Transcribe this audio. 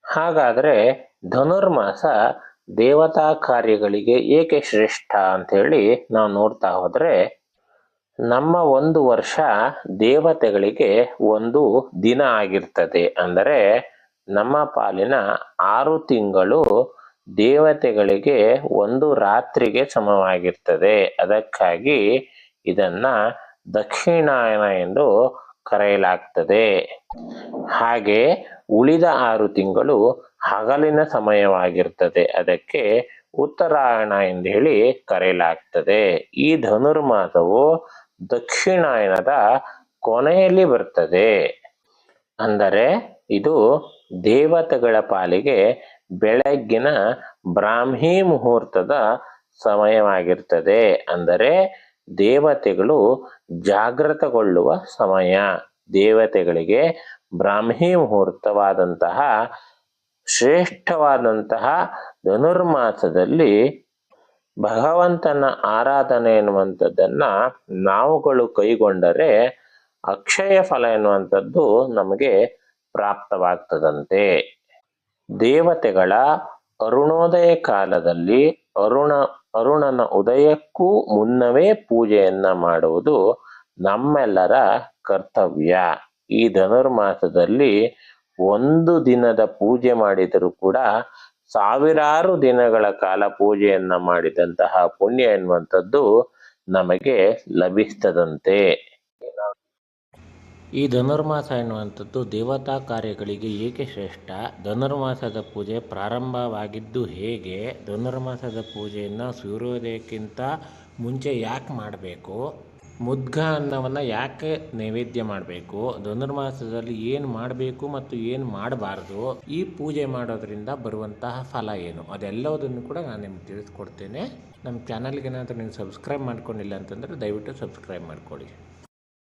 ಹಾಗಾದರೆ ಧನುರ್ಮಾಸ ದೇವತಾ ಕಾರ್ಯಗಳಿಗೆ ಏಕೆ ಶ್ರೇಷ್ಠ ಅಂಥೇಳಿ ನಾವು ನೋಡ್ತಾ ಹೋದರೆ, ನಮ್ಮ ಒಂದು ವರ್ಷ ದೇವತೆಗಳಿಗೆ ಒಂದು ದಿನ ಆಗಿರ್ತದೆ. ಅಂದರೆ ನಮ್ಮ ಪಾಲಿನ 6 ತಿಂಗಳು ದೇವತೆಗಳಿಗೆ ಒಂದು ರಾತ್ರಿಗೆ ಸಮವಾಗಿರ್ತದೆ. ಅದಕ್ಕಾಗಿ ಇದನ್ನ ದಕ್ಷಿಣಾಯನ ಎಂದು ಕರೆಯಲಾಗ್ತದೆ. ಹಾಗೆ ಉಳಿದ 6 ತಿಂಗಳು ಹಗಲಿನ ಸಮಯವಾಗಿರ್ತದೆ. ಅದಕ್ಕೆ ಉತ್ತರಾಯಣ ಎಂದು ಹೇಳಿ ಕರೆಯಲಾಗ್ತದೆ. ಈ ಧನುರ್ಮಾಸವು ದಕ್ಷಿಣಾಯನದ ಕೊನೆಯಲ್ಲಿ ಬರ್ತದೆ. ಅಂದರೆ ಇದು ದೇವತೆಗಳ ಪಾಲಿಗೆ ಬೆಳಗ್ಗಿನ ಬ್ರಾಹ್ಮಿ ಮುಹೂರ್ತದ ಸಮಯವಾಗಿರ್ತದೆ. ಅಂದರೆ ದೇವತೆಗಳು ಜಾಗೃತಗೊಳ್ಳುವ ಸಮಯ. ದೇವತೆಗಳಿಗೆ ಬ್ರಾಹ್ಮಿ ಮುಹೂರ್ತವಾದಂತಹ ಶ್ರೇಷ್ಠವಾದಂತಹ ಧನುರ್ಮಾಸದಲ್ಲಿ ಭಗವಂತನ ಆರಾಧನೆ ಎನ್ನುವಂಥದ್ದನ್ನ ನಾವುಗಳು ಕೈಗೊಂಡರೆ ಅಕ್ಷಯ ಫಲ ಎನ್ನುವಂಥದ್ದು ನಮಗೆ ಪ್ರಾಪ್ತವಾಗ್ತದಂತೆ. ದೇವತೆಗಳ ಅರುಣೋದಯ ಕಾಲದಲ್ಲಿ ಅರುಣನ ಉದಯಕ್ಕೂ ಮುನ್ನವೇ ಪೂಜೆಯನ್ನ ಮಾಡುವುದು ನಮ್ಮೆಲ್ಲರ ಕರ್ತವ್ಯ. ಈ ಧನುರ್ಮಾಸದಲ್ಲಿ ಒಂದು ದಿನದ ಪೂಜೆ ಮಾಡಿದರೂ ಕೂಡ ಸಾವಿರಾರು ದಿನಗಳ ಕಾಲ ಪೂಜೆಯನ್ನ ಮಾಡಿದಂತಹ ಪುಣ್ಯ ಎನ್ನುವಂಥದ್ದು ನಮಗೆ ಲಭಿಸ್ತದಂತೆ. ಈ ಧನುರ್ಮಾಸ ಎನ್ನುವಂಥದ್ದು ದೇವತಾ ಕಾರ್ಯಗಳಿಗೆ ಏಕೆ ಶ್ರೇಷ್ಠ, ಧನುರ್ಮಾಸದ ಪೂಜೆ ಪ್ರಾರಂಭವಾಗಿದ್ದು ಹೇಗೆ, ಧನುರ್ಮಾಸದ ಪೂಜೆಯನ್ನು ಸೂರ್ಯೋದಯಕ್ಕಿಂತ ಮುಂಚೆ ಯಾಕೆ ಮಾಡಬೇಕು, ಮುದ್ಗ ಅನ್ನವನ್ನು ಯಾಕೆ ನೈವೇದ್ಯ ಮಾಡಬೇಕು, ಧನುರ್ಮಾಸದಲ್ಲಿ ಏನು ಮಾಡಬೇಕು ಮತ್ತು ಏನು ಮಾಡಬಾರ್ದು, ಈ ಪೂಜೆ ಮಾಡೋದ್ರಿಂದ ಬರುವಂತಹ ಫಲ ಏನು, ಅದೆಲ್ಲದನ್ನು ಕೂಡ ನಾನು ನಿಮ್ಗೆ ತಿಳಿಸ್ಕೊಡ್ತೇನೆ. ನಮ್ಮ ಚಾನಲ್ಗೆ ಏನಾದರೂ ನೀವು ಸಬ್ಸ್ಕ್ರೈಬ್ ಮಾಡ್ಕೊಂಡಿಲ್ಲ ಅಂತಂದರೆ ದಯವಿಟ್ಟು ಸಬ್ಸ್ಕ್ರೈಬ್ ಮಾಡ್ಕೊಳ್ಳಿ.